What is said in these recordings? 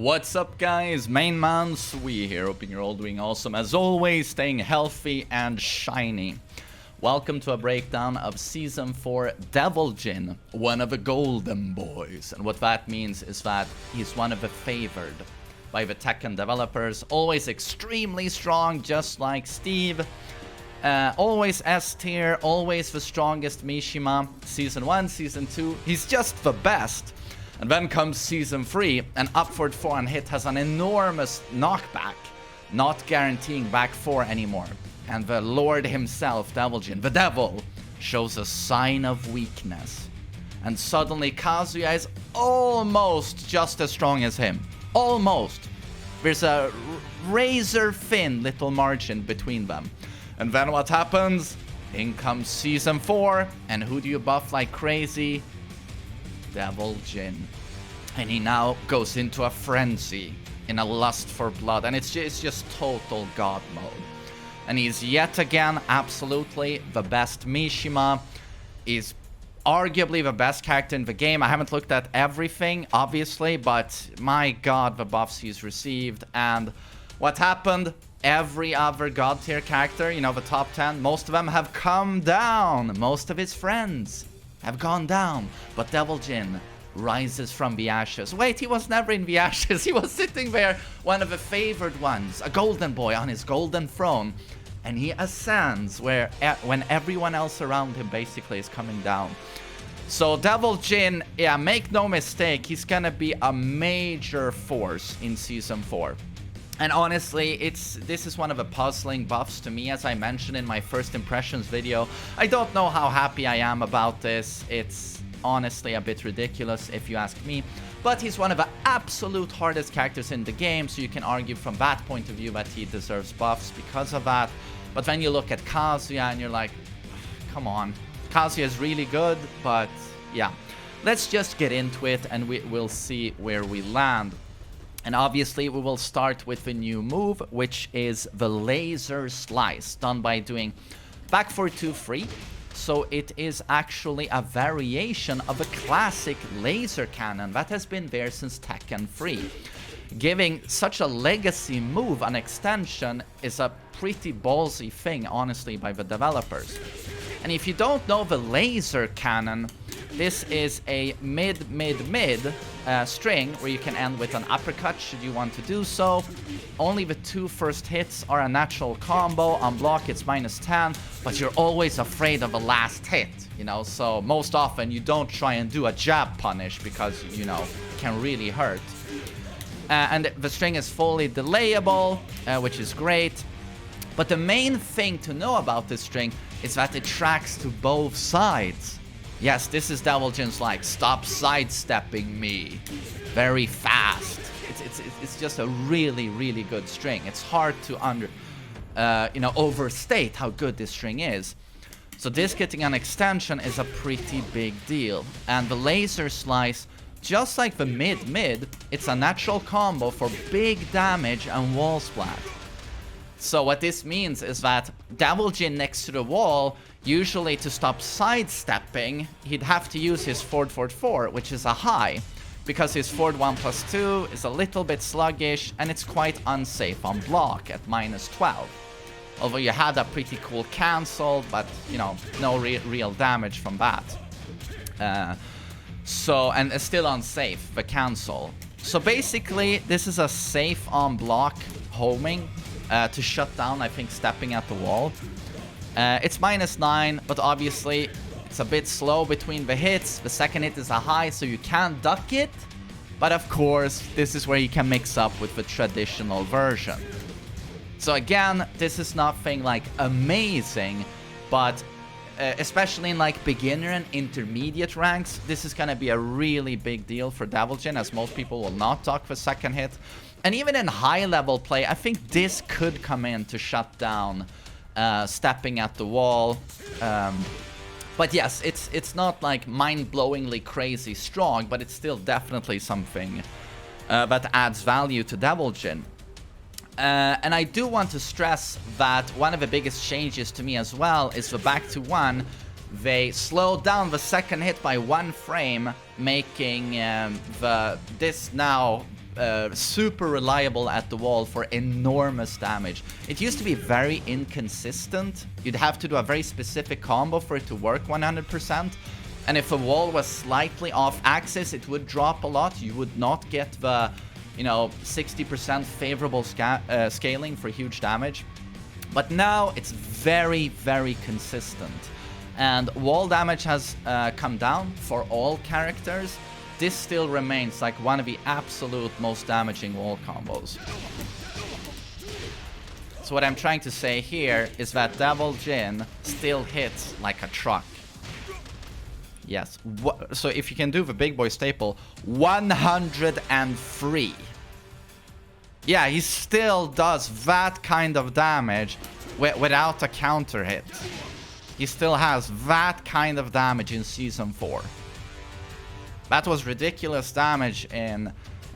What's up, guys? MainManSWE here, hoping you're all doing awesome. As always, staying healthy and shiny. Welcome to a breakdown of Season 4 Devil Jin, one of the golden boys. And what that means is that he's one of the favored by the Tekken developers. Always extremely strong, just like Steve. Always S tier, always the strongest Mishima. Season 1, Season 2, he's just the best. And then comes Season 3, and upward 4 on hit has an enormous knockback, not guaranteeing back 4 anymore. And the Lord himself, Devil Jin, the devil, shows a sign of weakness. And suddenly Kazuya is almost just as strong as him. Almost. There's a razor-thin little margin between them. And then what happens? In comes Season 4, and who do you buff like crazy? Devil Jin. And he now goes into a frenzy, in a lust for blood, and it's just total god mode. And he's yet again absolutely the best Mishima. He's arguably the best character in the game. I haven't looked at everything, obviously, but my god, the buffs he's received. And what happened? Every other god tier character, you know, the top 10, most of them have come down. Most of his friends have gone down, but Devil Jin rises from the ashes. Wait, he was never in the ashes. He was sitting there, one of the favored ones, a golden boy on his golden throne, and he ascends when everyone else around him basically is coming down. So Devil Jin, yeah, make no mistake, he's gonna be a major force in Season 4. And honestly, this is one of the puzzling buffs to me, as I mentioned in my first impressions video. I don't know how happy I am about this. It's honestly a bit ridiculous if you ask me. But he's one of the absolute hardest characters in the game, so you can argue from that point of view that he deserves buffs because of that. But then you look at Kazuya and you're like, come on. Kazuya is really good, but yeah. Let's just get into it and we'll see where we land. And obviously we will start with the new move, which is the laser slice, done by doing back 4-2 free. So it is actually a variation of a classic laser cannon that has been there since Tekken 3. Giving such a legacy move an extension is a pretty ballsy thing, honestly, by the developers. And if you don't know the laser cannon, this is a mid string where you can end with an uppercut should you want to do so. Only the 2 first hits are a natural combo. On block it's -10, but you're always afraid of the last hit, you know, so most often you don't try and do a jab punish because, you know, it can really hurt. And the string is fully delayable, which is great. But the main thing to know about this string is that it tracks to both sides. Yes, this is Devil Jin's like, stop sidestepping me. Very fast. It's just a really, really good string. It's hard to overstate how good this string is. So this getting an extension is a pretty big deal. And the laser slice, just like the mid, it's a natural combo for big damage and wall splat. So what this means is that Devil Jin next to the wall, usually to stop sidestepping, he'd have to use his forward 4, which is a high, because his forward 1+2 is a little bit sluggish and it's quite unsafe on block at -12. Although you had a pretty cool cancel, but you know, no real damage from that. And it's still unsafe, the cancel. So basically, this is a safe on block homing to shut down, I think, stepping at the wall. It's -9, but obviously it's a bit slow between the hits. The second hit is a high, so you can duck it. But of course, this is where you can mix up with the traditional version. So again, this is nothing like amazing, but especially in like beginner and intermediate ranks, this is gonna be a really big deal for Devil Jin, as most people will not duck the second hit. And even in high level play, I think this could come in to shut down stepping at the wall. But yes, it's not like mind-blowingly crazy strong, but it's still definitely something that adds value to Devil Jin. And I do want to stress that one of the biggest changes to me as well is the back to 1. They slowed down the second hit by 1 frame, making this now super reliable at the wall for enormous damage. It used to be very inconsistent. You'd have to do a very specific combo for it to work 100%. And if a wall was slightly off axis, it would drop a lot. You would not get the, 60% favorable scaling for huge damage. But now it's very, very consistent. And wall damage has come down for all characters. This still remains like one of the absolute most damaging wall combos. So what I'm trying to say here is that Devil Jin still hits like a truck. Yes. So if you can do the big boy staple, 103. Yeah, he still does that kind of damage without a counter hit. He still has that kind of damage in Season 4. That was ridiculous damage in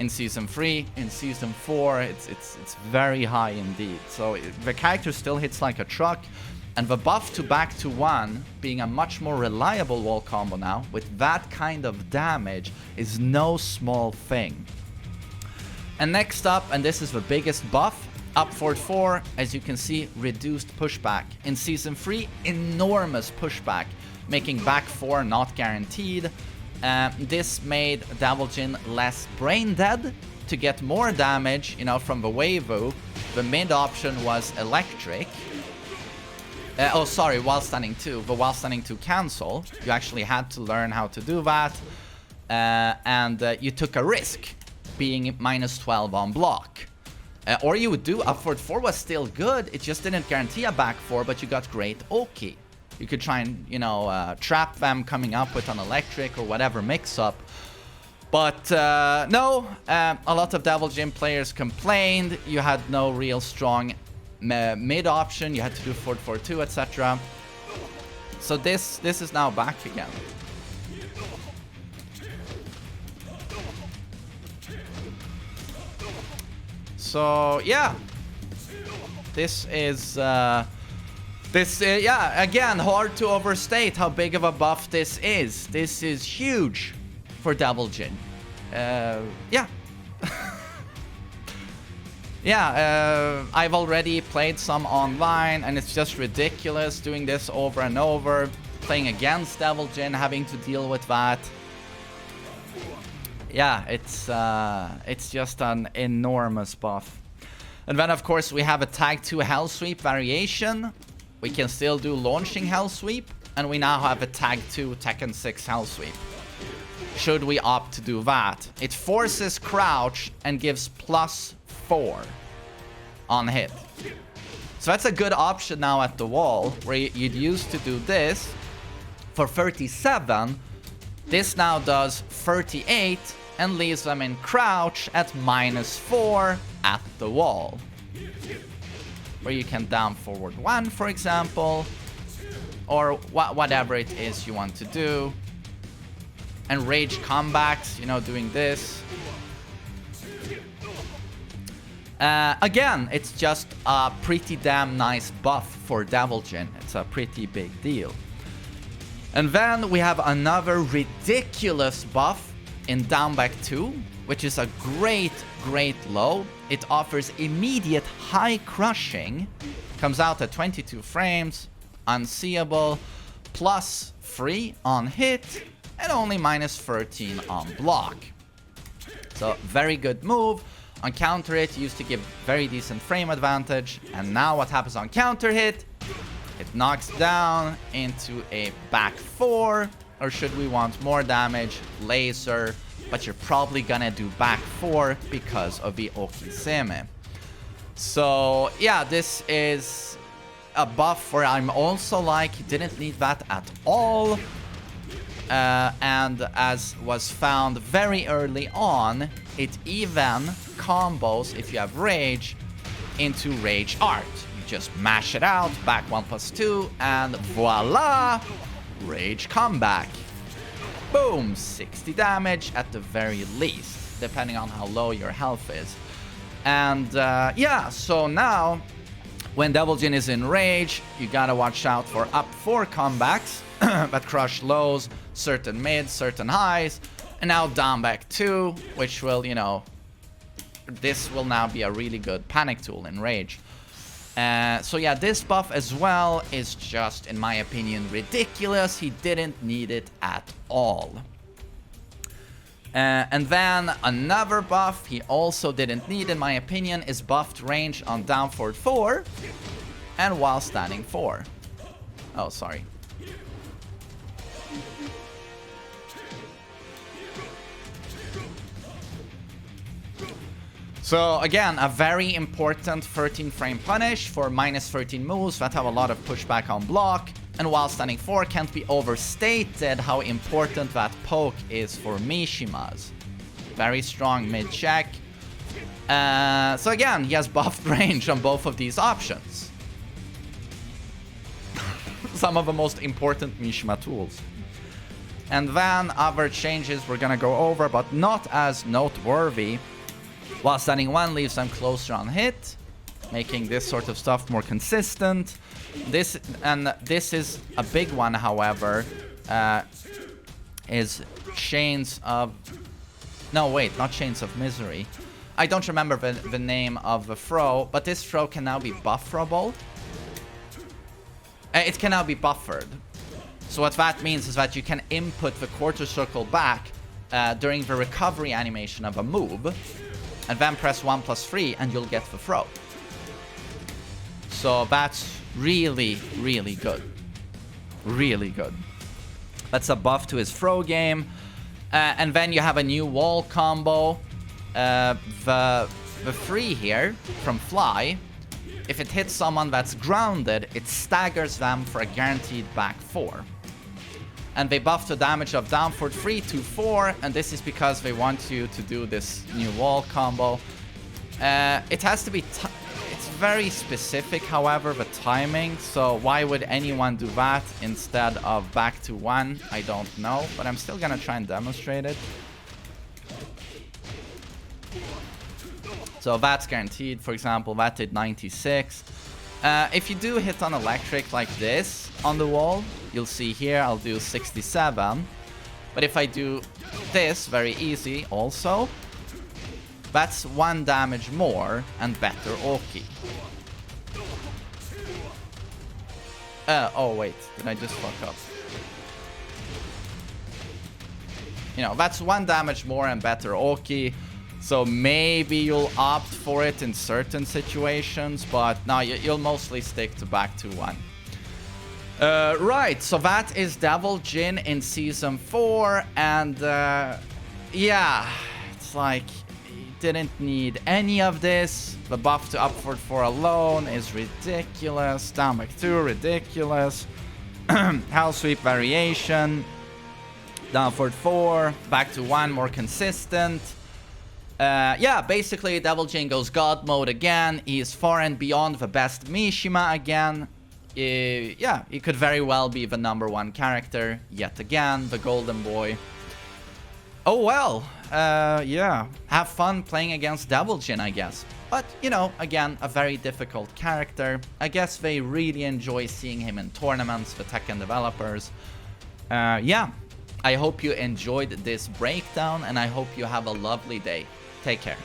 Season 3. In Season 4, it's very high indeed. So the character still hits like a truck. And the buff to back to 1 being a much more reliable wall combo now with that kind of damage is no small thing. And next up, and this is the biggest buff, up forward 4, as you can see, reduced pushback. In Season 3, enormous pushback, making back 4 not guaranteed. This made Devil Jin less brain dead. To get more damage, from the Weiwu, the mid option was electric. While standing 2. The while standing 2 cancel. You actually had to learn how to do that. And you took a risk, being minus 12 on block. Or you would do upward 4 was still good. It just didn't guarantee a back 4, but you got great Oki. You could try and, trap them coming up with an electric or whatever mix-up. But no, a lot of Devil Jin players complained. You had no real strong mid option. You had to do forward 4-2, etc. So this is now back again. So yeah, this is again, hard to overstate how big of a buff this is. This is huge for Devil Jin. Yeah. Yeah, I've already played some online, and it's just ridiculous doing this over and over. Playing against Devil Jin, having to deal with that. Yeah, it's just an enormous buff. And then, of course, we have a Tag 2 Hell Sweep variation. We can still do launching Hell Sweep, and we now have a Tag 2 Tekken 6 Hell Sweep. Should we opt to do that? It forces crouch and gives +4 on hit. So that's a good option now at the wall, where you'd used to do this for 37. This now does 38 and leaves them in crouch at -4 at the wall. Where you can down forward 1, for example, or whatever it is you want to do. And rage comebacks, doing this. Again, it's just a pretty damn nice buff for Devil Jin. It's a pretty big deal. And then we have another ridiculous buff in down back 2, which is a great low. It offers immediate high crushing. Comes out at 22 frames, unseeable, +3 on hit, and only -13 on block. So very good move. On counter hit, used to give very decent frame advantage. And now what happens on counter hit? It knocks down into a back 4. Or should we want more damage? Laser. But you're probably gonna do back 4 because of the Okizeme. So yeah, this is a buff where I'm also like, you didn't need that at all. And as was found very early on, it even combos, if you have rage, into rage art. You just mash it out, back 1+2, and voila! Rage comeback. Boom! 60 damage at the very least, depending on how low your health is. And yeah, so now, when Devil Jin is in rage, you gotta watch out for up 4 comebacks that crush lows, certain mids, certain highs, and now down back 2, which will, this will now be a really good panic tool in Rage. So yeah, this buff as well is just, in my opinion, ridiculous. He didn't need it at all. And then another buff he also didn't need, in my opinion, is buffed range on down forward 4 and while standing 4. Oh, sorry. So again, a very important 13 frame punish for minus 13 moves that have a lot of pushback on block. And while standing 4 can't be overstated how important that poke is for Mishimas. Very strong mid check. So again, he has buffed range on both of these options. Some of the most important Mishima tools. And then other changes we're gonna go over, but not as noteworthy. While standing 1 leaves them closer on hit, making this sort of stuff more consistent. This is a big one, however, is Chains of... No, wait, not Chains of Misery. I don't remember the name of the throw, but this throw can now be bufferable. It can now be buffered. So what that means is that you can input the quarter circle back during the recovery animation of a move, and then press 1+3 and you'll get the throw. So that's really, really good. Really good. That's a buff to his throw game. And then you have a new wall combo. The 3 here from Fly, if it hits someone that's grounded, it staggers them for a guaranteed back 4. And they buff the damage of down forward 3 to 4, and this is because they want you to do this new wall combo. It has to be... It's very specific, however, the timing, so why would anyone do that instead of back to 1? I don't know, but I'm still gonna try and demonstrate it. So that's guaranteed. For example, that did 96. If you do hit on electric like this on the wall, you'll see here I'll do 67. But if I do this, very easy also, that's 1 damage more and better Oki. Oh wait, did I just fuck up? You know, that's 1 damage more and better Oki. So maybe you'll opt for it in certain situations, but no, you'll mostly stick to back to 1. Right, so that is Devil Jin in Season 4, and yeah, it's like, you didn't need any of this. The buff to upward 4 alone is ridiculous. Down back 2, ridiculous. Hell Sweep variation. Down forward 4, back to 1, more consistent. Yeah, basically Devil Jin goes God mode again. He is far and beyond the best Mishima again. Yeah, he could very well be the #1 character yet again, the golden boy. Oh well, yeah, have fun playing against Devil Jin, I guess. But, you know, again, a very difficult character. I guess they really enjoy seeing him in tournaments, the Tekken developers. Yeah, I hope you enjoyed this breakdown, and I hope you have a lovely day. Take care.